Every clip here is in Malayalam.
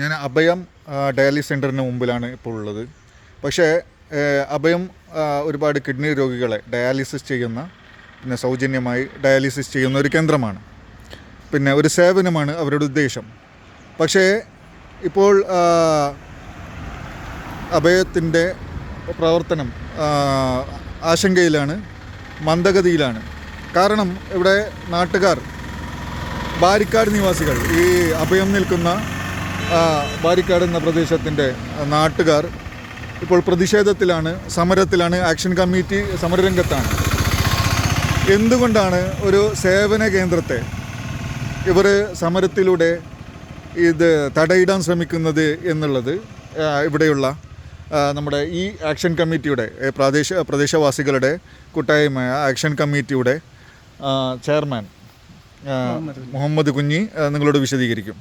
ഞാൻ അഭയം ഡയാലിസിസ് സെൻറ്ററിന് മുമ്പിലാണ് ഇപ്പോൾ ഉള്ളത്. പക്ഷേ അഭയം ഒരുപാട് കിഡ്നി രോഗികളെ ഡയാലിസിസ് ചെയ്യുന്ന, പിന്നെ സൗജന്യമായി ഡയാലിസിസ് ചെയ്യുന്ന ഒരു കേന്ദ്രമാണ്, പിന്നെ ഒരു സേവനമാണ് അവരുടെ ഉദ്ദേശം. പക്ഷേ ഇപ്പോൾ അഭയത്തിൻ്റെ പ്രവർത്തനം ആശങ്കയിലാണ്, മന്ദഗതിയിലാണ്. കാരണം ഇവിടെ നാട്ടുകാർ, ബാരിക്കാട് നിവാസികൾ, ഈ അഭയം നിൽക്കുന്ന ബാരിക്കാട് എന്ന പ്രദേശത്തിൻ്റെ നാട്ടുകാർ ഇപ്പോൾ പ്രതിഷേധത്തിലാണ്, സമരത്തിലാണ്. Action committee സമരരംഗത്താണ്. എന്തുകൊണ്ടാണ് ഒരു സേവന കേന്ദ്രത്തെ ഇവർ സമരത്തിലൂടെ ഇത് തടയിടാൻ ശ്രമിക്കുന്നത് എന്നുള്ളത് ഇവിടെയുള്ള നമ്മുടെ ഈ ആക്ഷൻ കമ്മിറ്റിയുടെ പ്രദേശവാസികളുടെ കൂട്ടായ്മയായ ആക്ഷൻ കമ്മിറ്റിയുടെ ചെയർമാൻ മുഹമ്മദ് കുഞ്ഞി നിങ്ങളോട് വിശദീകരിക്കും.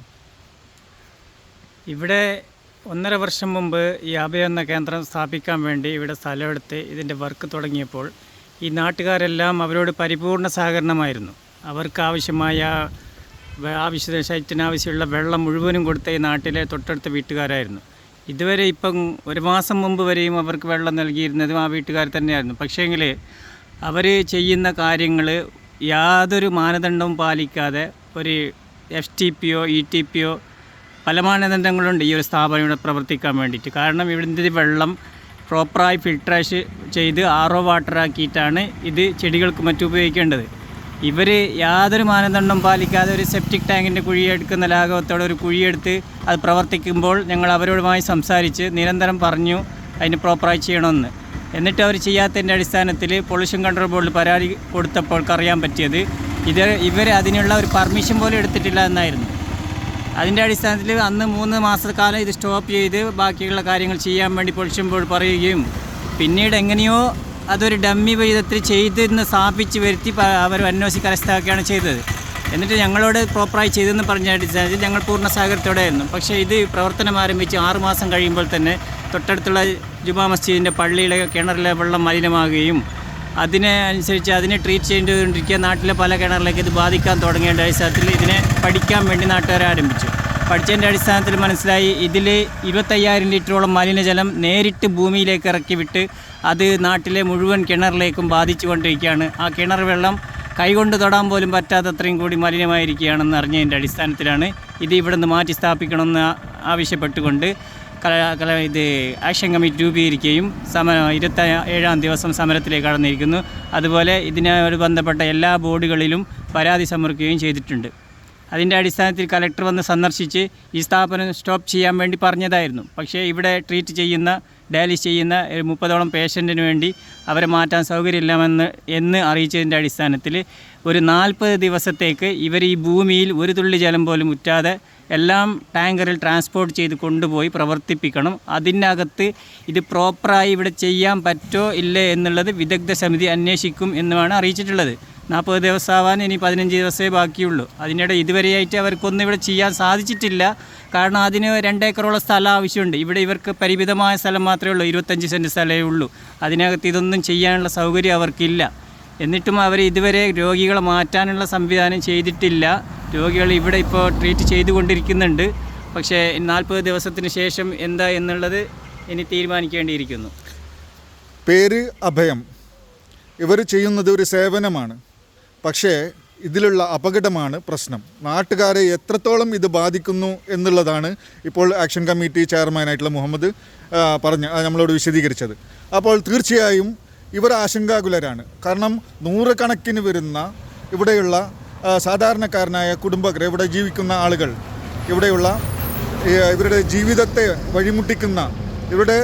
ഇവിടെ 1.5 വർഷം മുമ്പ് ഈ അഭയം എന്ന കേന്ദ്രം സ്ഥാപിക്കാൻ വേണ്ടി ഇവിടെ സ്ഥലമെടുത്ത് ഇതിൻ്റെ വർക്ക് തുടങ്ങിയപ്പോൾ ഈ നാട്ടുകാരെല്ലാം അവരോട് പരിപൂർണ സഹകരണമായിരുന്നു. അവർക്ക് ശൈത്യത്തിനാവശ്യമുള്ള വെള്ളം മുഴുവനും കൊടുത്ത ഈ നാട്ടിലെ തൊട്ടടുത്ത വീട്ടുകാരായിരുന്നു. ഇതുവരെ ഇപ്പം 1 മാസം മുമ്പ് വരെയും അവർക്ക് വെള്ളം നൽകിയിരുന്നതും ആ വീട്ടുകാർ തന്നെയായിരുന്നു. പക്ഷേങ്കിൽ അവർ ചെയ്യുന്ന കാര്യങ്ങൾ യാതൊരു മാനദണ്ഡവും പാലിക്കാതെ, ഒരു FTPയോ ETPയോ പല മാനദണ്ഡങ്ങളുണ്ട് ഈ ഒരു സ്ഥാപനം ഇവിടെ പ്രവർത്തിക്കാൻ വേണ്ടിയിട്ട്. കാരണം ഇവിടുത്തെ വെള്ളം പ്രോപ്പറായി ഫിൽട്രേഷൻ ചെയ്ത് RO വാട്ടറാക്കിയിട്ടാണ് ഇത് ചെടികൾക്ക് മറ്റും ഉപയോഗിക്കേണ്ടത്. ഇവർ യാതൊരു മാനദണ്ഡം പാലിക്കാതെ ഒരു സെപ്റ്റിക് ടാങ്കിൻ്റെ കുഴിയെടുക്കുന്ന ലാഘവത്തോടെ ഒരു കുഴിയെടുത്ത് അത് പ്രവർത്തിക്കുമ്പോൾ ഞങ്ങൾ അവരോടുമായി സംസാരിച്ച് നിരന്തരം പറഞ്ഞു അതിന് പ്രോപ്പറായി ചെയ്യണമെന്ന്. എന്നിട്ട് അവർ ചെയ്യാത്തതിൻ്റെ അടിസ്ഥാനത്തിൽ പൊല്യൂഷൻ കൺട്രോൾ ബോർഡിൽ പരാതി കൊടുത്തപ്പോൾ അറിയാൻ പറ്റിയത് ഇവർ അതിനുള്ള ഒരു പെർമിഷൻ പോലും എടുത്തിട്ടില്ല എന്നായിരുന്നു. അതിൻ്റെ അടിസ്ഥാനത്തിൽ അന്ന് 3 മാസക്കാലം ഇത് സ്റ്റോപ്പ് ചെയ്ത് ബാക്കിയുള്ള കാര്യങ്ങൾ ചെയ്യാൻ വേണ്ടി പൊല്യൂഷൻ ബോർഡ് പറയുകയും പിന്നീട് എങ്ങനെയോ അതൊരു ഡമ്മി വിധത്തിൽ ചെയ്തെന്ന് സ്ഥാപിച്ച് വരുത്തി അവർ NOC കരസ്ഥമാക്കുകയാണ് ചെയ്തത്. എന്നിട്ട് ഞങ്ങളോട് പ്രോപ്പറായി ചെയ്തെന്ന് പറഞ്ഞ അടിസ്ഥാനത്തിൽ ഞങ്ങൾ പൂർണ്ണ സഹകരണത്തോടെയായിരുന്നു. പക്ഷേ ഇത് പ്രവർത്തനം ആരംഭിച്ച് 6 മാസം കഴിയുമ്പോൾ തന്നെ തൊട്ടടുത്തുള്ള ജുമാ മസ്ജിദിൻ്റെ പള്ളിയിലെ കിണറിലെ വെള്ളം മലിനമാകുകയും അതിനനുസരിച്ച് അതിനെ ട്രീറ്റ് ചെയ്തുകൊണ്ടിരിക്കുക. നാട്ടിലെ പല കിണറിലേക്ക് ഇത് ബാധിക്കാൻ തുടങ്ങേണ്ട അടിസ്ഥാനത്തിൽ ഇതിനെ പഠിക്കാൻ വേണ്ടി നാട്ടുകാരെ ആരംഭിച്ചു. പഠിച്ചതിൻ്റെ അടിസ്ഥാനത്തിൽ മനസ്സിലായി ഇതിൽ 25,000 ലിറ്ററോളം മലിനജലം നേരിട്ട് ഭൂമിയിലേക്ക് ഇറക്കി വിട്ട് അത് നാട്ടിലെ മുഴുവൻ കിണറിലേക്കും ബാധിച്ചു കൊണ്ടിരിക്കുകയാണ്. ആ കിണർ വെള്ളം കൈകൊണ്ട് തൊടാൻ പോലും പറ്റാത്തത്രയും കൂടി മലിനമായിരിക്കുകയാണെന്ന് അറിഞ്ഞതിൻ്റെ അടിസ്ഥാനത്തിലാണ് ഇത് ഇവിടെ നിന്ന് മാറ്റി സ്ഥാപിക്കണമെന്ന് ആവശ്യപ്പെട്ടുകൊണ്ട് ഇത് ആക്ഷൻ കമ്മിറ്റി രൂപീകരിക്കുകയും 27-ാം ദിവസം സമരത്തിലേക്ക് കടന്നിരിക്കുന്നു. അതുപോലെ ഇതിനോട് ബന്ധപ്പെട്ട എല്ലാ ബോർഡുകളിലും പരാതി സമർപ്പിക്കുകയും ചെയ്തിട്ടുണ്ട്. അതിൻ്റെ അടിസ്ഥാനത്തിൽ കലക്ടർ വന്ന് സന്ദർശിച്ച് ഈ സ്ഥാപനം സ്റ്റോപ്പ് ചെയ്യാൻ വേണ്ടി പറഞ്ഞതായിരുന്നു. പക്ഷേ ഇവിടെ ട്രീറ്റ് ചെയ്യുന്ന, ഡയാലിസിസ് ചെയ്യുന്ന 30ഓളം പേഷ്യൻറ്റിന് വേണ്ടി അവരെ മാറ്റാൻ സൗകര്യമില്ലെന്ന് അറിയിച്ചതിൻ്റെ അടിസ്ഥാനത്തിൽ ഒരു 40 ദിവസത്തേക്ക് ഇവർ ഈ ഭൂമിയിൽ ഒരു തുള്ളി ജലം പോലും ഉറ്റാതെ എല്ലാം ടാങ്കറിൽ ട്രാൻസ്പോർട്ട് ചെയ്ത് കൊണ്ടുപോയി പ്രവർത്തിപ്പിക്കണം. അതിനകത്ത് ഇത് പ്രോപ്പറായി ഇവിടെ ചെയ്യാൻ പറ്റോ ഇല്ലേ എന്നുള്ളത് വിദഗ്ധ സമിതി അന്വേഷിക്കും എന്നുമാണ് അറിയിച്ചിട്ടുള്ളത്. 40 ദിവസമാവാൻ ഇനി 15 ദിവസമേ ബാക്കിയുള്ളൂ. അതിനിടെ ഇതുവരെയായിട്ട് അവർക്കൊന്നും ഇവിടെ ചെയ്യാൻ സാധിച്ചിട്ടില്ല. കാരണം അതിന് 2 ഏക്കറോളം സ്ഥലം ആവശ്യമുണ്ട്. ഇവിടെ ഇവർക്ക് പരിമിതമായ സ്ഥലം മാത്രമേ ഉള്ളൂ, 25 സെൻറ്റ് സ്ഥലമേ ഉള്ളൂ. അതിനകത്ത് ഇതൊന്നും ചെയ്യാനുള്ള സൗകര്യം അവർക്കില്ല. എന്നിട്ടും അവർ ഇതുവരെ രോഗികളെ മാറ്റാനുള്ള സംവിധാനം ചെയ്തിട്ടില്ല. രോഗികൾ ഇവിടെ ഇപ്പോൾ ട്രീറ്റ് ചെയ്തുകൊണ്ടിരിക്കുന്നുണ്ട്. പക്ഷേ 40 ദിവസത്തിന് ശേഷം എന്താ എന്നുള്ളത് ഇനി തീരുമാനിക്കേണ്ടിയിരിക്കുന്നു. പേര് അഭയം, ഇവർ ചെയ്യുന്നത് ഒരു സേവനമാണ്. പക്ഷേ ഇതിലുള്ള അപകടമാണ് പ്രശ്നം. നാട്ടുകാരെ എത്രത്തോളം ഇത് ബാധിക്കുന്നു എന്നുള്ളതാണ് ഇപ്പോൾ ആക്ഷൻ കമ്മിറ്റി ചെയർമാനായിട്ടുള്ള മുഹമ്മദ് നമ്മളോട് വിശദീകരിച്ചത്. അപ്പോൾ തീർച്ചയായും ഇവർ ആശങ്കാകുലരാണ്. കാരണം 100 കണക്കിന് വരുന്ന ഇവിടെയുള്ള സാധാരണക്കാരനായ കുടുംബക്കാർ, ഇവിടെ ജീവിക്കുന്ന ആളുകൾ, ഇവിടെയുള്ള ഇവരുടെ ജീവിതത്തെ വഴിമുട്ടിക്കുന്ന, ഇവരുടെ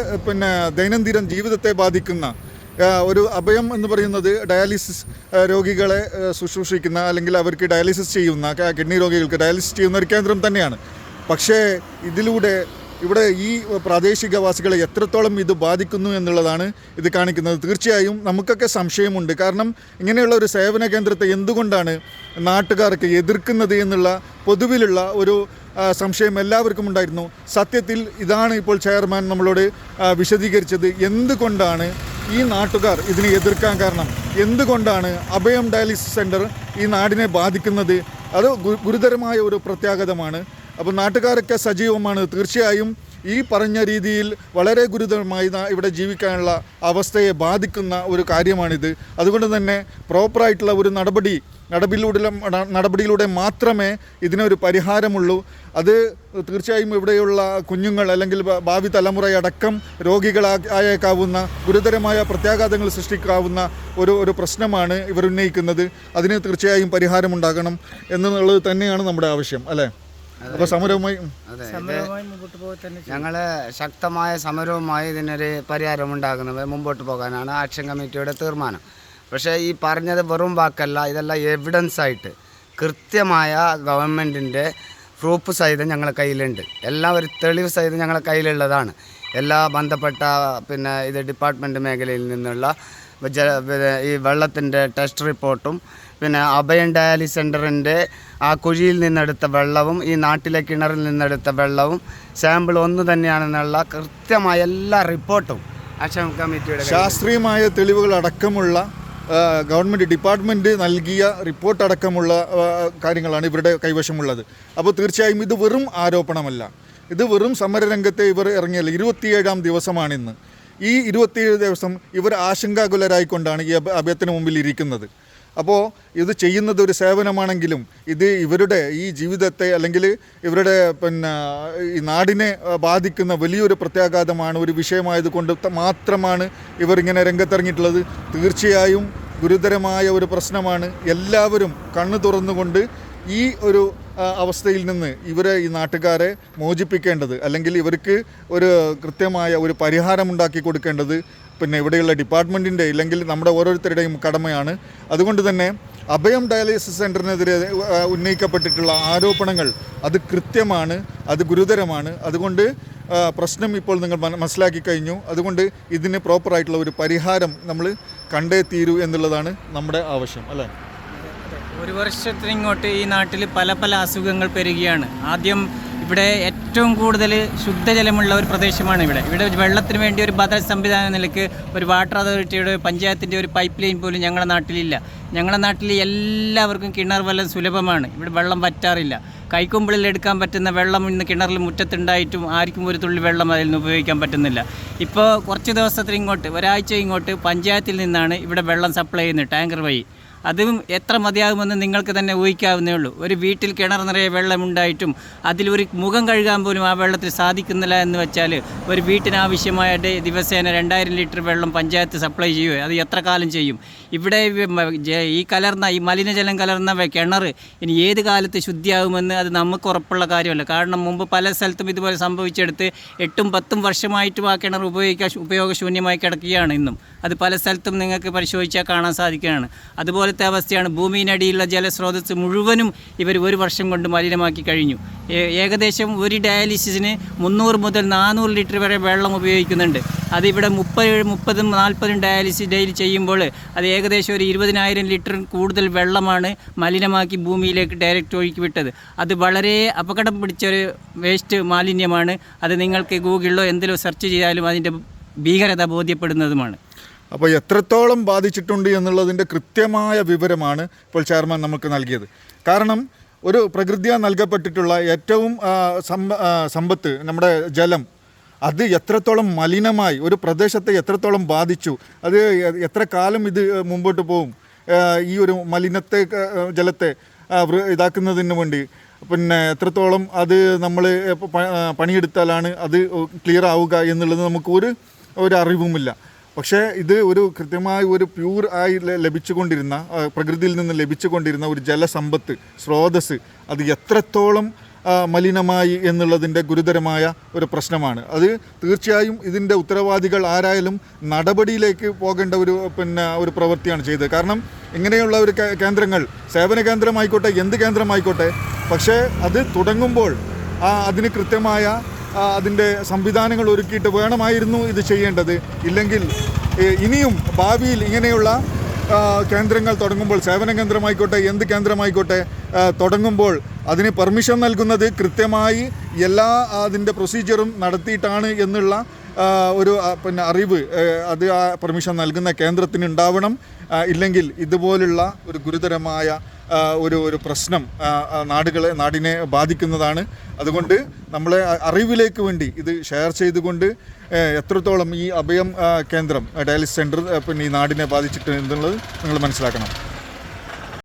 ദൈനംദിന ജീവിതത്തെ ബാധിക്കുന്ന ഒരു അഭയം എന്ന് പറയുന്നത് ഡയാലിസിസ് രോഗികളെ ശുശ്രൂഷിക്കുന്ന, അല്ലെങ്കിൽ അവർക്ക് ഡയാലിസിസ് ചെയ്യുന്ന, കിഡ്നി രോഗികൾക്ക് ഡയാലിസിസ് ചെയ്യുന്ന ഒരു കേന്ദ്രം തന്നെയാണ്. പക്ഷേ ഇതിലൂടെ ഇവിടെ ഈ പ്രാദേശികവാസികളെ എത്രത്തോളം ഇത് ബാധിക്കുന്നു എന്നുള്ളതാണ് ഇത് കാണിക്കുന്നത്. തീർച്ചയായും നമുക്കൊക്കെ സംശയമുണ്ട്. കാരണം ഇങ്ങനെയുള്ള ഒരു സേവന കേന്ദ്രത്തെ എന്തുകൊണ്ടാണ് നാട്ടുകാർക്ക് എതിർക്കുന്നത് എന്നുള്ള പൊതുവിലുള്ള ഒരു സംശയം എല്ലാവർക്കും ഉണ്ടായിരുന്നു. സത്യത്തിൽ ഇതാണ് ഇപ്പോൾ ചെയർമാൻ നമ്മളോട് വിശദീകരിച്ചത്. എന്തുകൊണ്ടാണ് ഈ നാട്ടുകാർ ഇതിനെ എതിർക്കാൻ കാരണം, എന്തുകൊണ്ടാണ് അഭയം ഡയാലിസിസ് സെൻറ്റർ ഈ നാടിനെ ബാധിക്കുന്നത്. അത് ഗുരുതരമായ ഒരു പ്രത്യാഘാതമാണ്. അപ്പോൾ നാട്ടുകാരൊക്കെ സജീവമാണ്. തീർച്ചയായും ഈ പറഞ്ഞ രീതിയിൽ വളരെ ഗുരുതരമായി ഇവിടെ ജീവിക്കാനുള്ള അവസ്ഥയെ ബാധിക്കുന്ന ഒരു കാര്യമാണിത്. അതുകൊണ്ട് തന്നെ പ്രോപ്പറായിട്ടുള്ള ഒരു നടപടിയിലൂടെ മാത്രമേ ഇതിനൊരു പരിഹാരമുള്ളൂ. അത് തീർച്ചയായും ഇവിടെയുള്ള കുഞ്ഞുങ്ങൾ അല്ലെങ്കിൽ ഭാവി തലമുറയടക്കം രോഗികളായേക്കാവുന്ന ഗുരുതരമായ പ്രത്യാഘാതങ്ങൾ സൃഷ്ടിക്കാവുന്ന ഒരു പ്രശ്നമാണ് ഇവർ ഉന്നയിക്കുന്നത്. അതിന് തീർച്ചയായും പരിഹാരമുണ്ടാകണം എന്നുള്ളത് തന്നെയാണ് നമ്മുടെ ആവശ്യം, അല്ലേ? അപ്പോൾ സമരവുമായി മുമ്പോട്ട് പോകാൻ തന്നെ ഞങ്ങൾ ശക്തമായ സമരവുമായി ഇതിനൊരു പരിഹാരമുണ്ടാകുന്നത് മുമ്പോട്ട് പോകാനാണ് ആക്ഷൻ കമ്മിറ്റിയുടെ തീരുമാനം. പക്ഷേ ഈ പറഞ്ഞത് വെറും വാക്കല്ല, ഇതെല്ലാം എവിഡൻസ് ആയിട്ട് കൃത്യമായ ഗവൺമെൻറ്റിൻ്റെ പ്രൂഫ് സഹിതം ഞങ്ങളുടെ കയ്യിലുണ്ട്. എല്ലാം ഒരു തെളിവ് സഹിതം ഞങ്ങളുടെ കയ്യിലുള്ളതാണ്. എല്ലാ ബന്ധപ്പെട്ട ഇത് ഡിപ്പാർട്ട്മെൻറ്റ് മേഖലയിൽ നിന്നുള്ള ഈ വെള്ളത്തിൻ്റെ ടെസ്റ്റ് റിപ്പോർട്ടും അഭയം ഡയാലിസിസ് സെൻ്ററിൻ്റെ ആ കുഴിയിൽ നിന്നെടുത്ത വെള്ളവും ഈ നാട്ടിലെ കിണറിൽ നിന്നെടുത്ത വെള്ളവും സാമ്പിൾ ഒന്ന് തന്നെയാണെന്നുള്ള കൃത്യമായ എല്ലാ റിപ്പോർട്ടും ആക്ഷൻ കമ്മിറ്റിയുടെ ശാസ്ത്രീയമായ തെളിവുകൾ അടക്കമുള്ള ഗവൺമെൻറ് ഡിപ്പാർട്ട്മെൻറ്റ് നൽകിയ റിപ്പോർട്ട് അടക്കമുള്ള കാര്യങ്ങളാണ് ഇവരുടെ കൈവശമുള്ളത്. അപ്പോൾ തീർച്ചയായും ഇത് വെറും ആരോപണമല്ല, ഇത് വെറും സമരരംഗത്തെ ഇവർ ഇറങ്ങിയല്ല. 27ാം ദിവസമാണിന്ന്. ഈ 27 ദിവസം ഇവർ ആശങ്കാകുലരായിക്കൊണ്ടാണ് ഈ അഭയത്തിന് മുമ്പിൽ ഇരിക്കുന്നത്. അപ്പോൾ ഇത് ചെയ്യുന്നത് ഒരു സേവനമാണെങ്കിലും ഇത് ഇവരുടെ ഈ ജീവിതത്തെ അല്ലെങ്കിൽ ഇവരുടെ ഈ നാടിനെ ബാധിക്കുന്ന വലിയൊരു പ്രത്യാഘാതമാണ്, ഒരു വിഷയമായതുകൊണ്ട് മാത്രമാണ് ഇവർ ഇങ്ങനെ രംഗത്തിറങ്ങിയിട്ടുള്ളത്. തീർച്ചയായും ഗുരുതരമായ ഒരു പ്രശ്നമാണ്. എല്ലാവരും കണ്ണു തുറന്നുകൊണ്ട് ഈ ഒരു അവസ്ഥയിൽ നിന്ന് ഈ നാട്ടുകാരെ മോചിപ്പിക്കേണ്ടത്, അല്ലെങ്കിൽ ഇവർക്ക് ഒരു കൃത്യമായ ഒരു പരിഹാരമുണ്ടാക്കി കൊടുക്കേണ്ടത് ഇവിടെയുള്ള ഡിപ്പാർട്ട്മെൻറ്റിൻ്റെ ഇല്ലെങ്കിൽ നമ്മുടെ ഓരോരുത്തരുടെയും കടമയാണ്. അതുകൊണ്ട് തന്നെ അഭയം ഡയാലിസിസ് സെൻ്ററിനെതിരെ ഉന്നയിക്കപ്പെട്ടിട്ടുള്ള ആരോപണങ്ങൾ അത് കൃത്യമാണ്, അത് ഗുരുതരമാണ്. അതുകൊണ്ട് പ്രശ്നം ഇപ്പോൾ നിങ്ങൾ മനസ്സിലാക്കി കഴിഞ്ഞു. അതുകൊണ്ട് ഇതിന് പ്രോപ്പറായിട്ടുള്ള ഒരു പരിഹാരം നമ്മൾ കണ്ടേ തീരൂ എന്നുള്ളതാണ് നമ്മുടെ ആവശ്യം, അല്ലേ? ഒരു വർഷത്തിനിങ്ങോട്ട് ഈ നാട്ടിൽ പല അസുഖങ്ങൾ പെരുകയാണ്. ആദ്യം ഇവിടെ ഏറ്റവും കൂടുതൽ ശുദ്ധജലമുള്ള ഒരു പ്രദേശമാണ് ഇവിടെ വെള്ളത്തിന് വേണ്ടി ഒരു ബദൽ സംവിധാന നിലയ്ക്ക് ഒരു വാട്ടർ അതോറിറ്റിയുടെ പഞ്ചായത്തിൻ്റെ ഒരു പൈപ്പ് ലൈൻ പോലും ഞങ്ങളുടെ നാട്ടിലില്ല. ഞങ്ങളുടെ നാട്ടിൽ എല്ലാവർക്കും കിണർ വെള്ളം സുലഭമാണ്. ഇവിടെ വെള്ളം വറ്റാറില്ല. കൈക്കുമ്പിളിൽ എടുക്കാൻ പറ്റുന്ന വെള്ളം ഇന്ന് കിണറിൽ മുറ്റത്തുണ്ടായിട്ടും ആർക്കും ഒരു തുള്ളി വെള്ളം അതിൽ നിന്ന് ഉപയോഗിക്കാൻ പറ്റുന്നില്ല. ഇപ്പോൾ കുറച്ച് ദിവസത്തിന് ഇങ്ങോട്ട് ഒരാഴ്ച ഇങ്ങോട്ട് പഞ്ചായത്തിൽ നിന്നാണ് ഇവിടെ വെള്ളം സപ്ലൈ ചെയ്യുന്നത് ടാങ്കർ വഴി. അതും എത്ര മതിയാകുമെന്ന് നിങ്ങൾക്ക് തന്നെ ഊഹിക്കാവുന്നേ ഉള്ളൂ. ഒരു വീട്ടിൽ കിണർ നിറയെ വെള്ളമുണ്ടായിട്ടും അതിലൊരു മുഖം കഴുകാൻ പോലും ആ വെള്ളത്തിൽ സാധിക്കുന്നില്ല എന്ന് വെച്ചാൽ ഒരു വീട്ടിനാവശ്യമായ ദിവസേന 2000 ലിറ്റർ വെള്ളം പഞ്ചായത്ത് സപ്ലൈ ചെയ്യുമോ? അത് എത്ര കാലം ചെയ്യും? ഇവിടെ ഈ മലിനജലം കലർന്ന കിണർ ഇനി ഏത് കാലത്ത് ശുദ്ധിയാകുമെന്ന് അത് നമുക്ക് ഉറപ്പുള്ള കാര്യമല്ല. കാരണം മുമ്പ് പല സ്ഥലത്തും ഇതുപോലെ സംഭവിച്ചെടുത്ത് 8-10 വർഷമായിട്ടും ആ കിണർ ഉപയോഗശൂന്യമായി കിടക്കുകയാണ് ഇന്നും. അത് പല സ്ഥലത്തും നിങ്ങൾക്ക് പരിശോധിച്ചാൽ കാണാൻ സാധിക്കുകയാണ്. അതുപോലത്തെ അവസ്ഥയാണ്. ഭൂമിയിനടിയിലുള്ള ജലസ്രോതസ് മുഴുവനും ഇവർ ഒരു വർഷം കൊണ്ട് മലിനമാക്കി കഴിഞ്ഞു. ഏകദേശം ഒരു ഡയാലിസിസിന് 300 മുതൽ 400 ലിറ്റർ വരെ വെള്ളം ഉപയോഗിക്കുന്നുണ്ട്. അതിവിടെ 30-40 ഡയാലിസിസ് ഡെയിലി ചെയ്യുമ്പോൾ അത് ഏകദേശം ഒരു 20,000 ലിറ്റർ കൂടുതൽ വെള്ളമാണ് മലിനമാക്കി ഭൂമിയിലേക്ക് ഡയറക്റ്റ് ഒഴുക്കി വിട്ടത്. അത് വളരെ അപകടം പിടിച്ചൊരു വേസ്റ്റ് മാലിന്യമാണ്. അത് നിങ്ങൾക്ക് ഗൂഗിളിലോ എന്തിലോ സെർച്ച് ചെയ്താലും അതിൻ്റെ ഭീകരത ബോധ്യപ്പെടുന്നതുമാണ്. അപ്പോൾ എത്രത്തോളം ബാധിച്ചിട്ടുണ്ട് എന്നുള്ളതിൻ്റെ കൃത്യമായ വിവരമാണ് ഇപ്പോൾ ചെയർമാൻ നമുക്ക് നൽകിയത്. കാരണം ഒരു പ്രകൃതിയാ നൽകപ്പെട്ടിട്ടുള്ള ഏറ്റവും സമ്പത്ത് നമ്മുടെ ജലം, അത് എത്രത്തോളം മലിനമായി ഒരു പ്രദേശത്തെ എത്രത്തോളം ബാധിച്ചു, അത് എത്ര കാലം ഇത് മുമ്പോട്ട് പോകും, ഈ ഒരു ജലത്തെ ഇതാക്കുന്നതിന് വേണ്ടി എത്രത്തോളം അത് നമ്മൾ പണിയെടുത്താലാണ് അത് ക്ലിയർ ആവുക എന്നുള്ളത് നമുക്ക് ഒരു അറിവുമില്ല. പക്ഷേ ഇത് ഒരു കൃത്യമായി ഒരു പ്യൂർ ആയി ലഭിച്ചുകൊണ്ടിരുന്ന പ്രകൃതിയിൽ നിന്ന് ലഭിച്ചുകൊണ്ടിരുന്ന ഒരു ജലസമ്പത്ത് സ്രോതസ് അത് എത്രത്തോളം മലിനമായി എന്നുള്ളതിൻ്റെ ഗുരുതരമായ ഒരു പ്രശ്നമാണ്. അത് തീർച്ചയായും ഇതിൻ്റെ ഉത്തരവാദികൾ ആരായാലും നടപടിയിലേക്ക് പോകേണ്ട ഒരു പ്രവൃത്തിയാണ് ചെയ്തത്. കാരണം ഇങ്ങനെയുള്ള ഒരു കേന്ദ്രങ്ങൾ സേവന കേന്ദ്രമായിക്കോട്ടെ എന്ത് കേന്ദ്രമായിക്കോട്ടെ, പക്ഷേ അത് തുടങ്ങുമ്പോൾ അതിന് കൃത്യമായ അതിൻ്റെ സംവിധാനങ്ങൾ ഒരുക്കിയിട്ട് വേണമായിരുന്നു ഇത് ചെയ്യേണ്ടത്. ഇല്ലെങ്കിൽ ഇനിയും ഭാവിയിൽ ഇങ്ങനെയുള്ള കേന്ദ്രങ്ങൾ തുടങ്ങുമ്പോൾ സേവന കേന്ദ്രമായിക്കോട്ടെ എന്ത് കേന്ദ്രമായിക്കോട്ടെ തുടങ്ങുമ്പോൾ അതിന് പെർമിഷൻ നൽകുന്നത് കൃത്യമായി എല്ലാ അതിൻ്റെ പ്രൊസീജിയറും നടത്തിയിട്ടാണ് എന്നുള്ള ഒരു പിന്നെ അറിവ് അത് ആ പെർമിഷൻ നൽകുന്ന കേന്ദ്രത്തിന് ഉണ്ടാവണം. ഇല്ലെങ്കിൽ ഇതുപോലുള്ള ഒരു ഗുരുതരമായ ഒരു പ്രശ്നം നാടിനെ ബാധിക്കുന്നതാണ്. അതുകൊണ്ട് നമ്മളെ അറിവിലേക്ക് വേണ്ടി ഇത് ഷെയർ ചെയ്തുകൊണ്ട് എത്രത്തോളം ഈ അഭയം കേന്ദ്രം ഡയാലിസിസ് സെൻറ്റർ പിന്നെ ഈ നാടിനെ ബാധിച്ചിട്ട് എന്നുള്ളത് നിങ്ങൾ മനസ്സിലാക്കണം.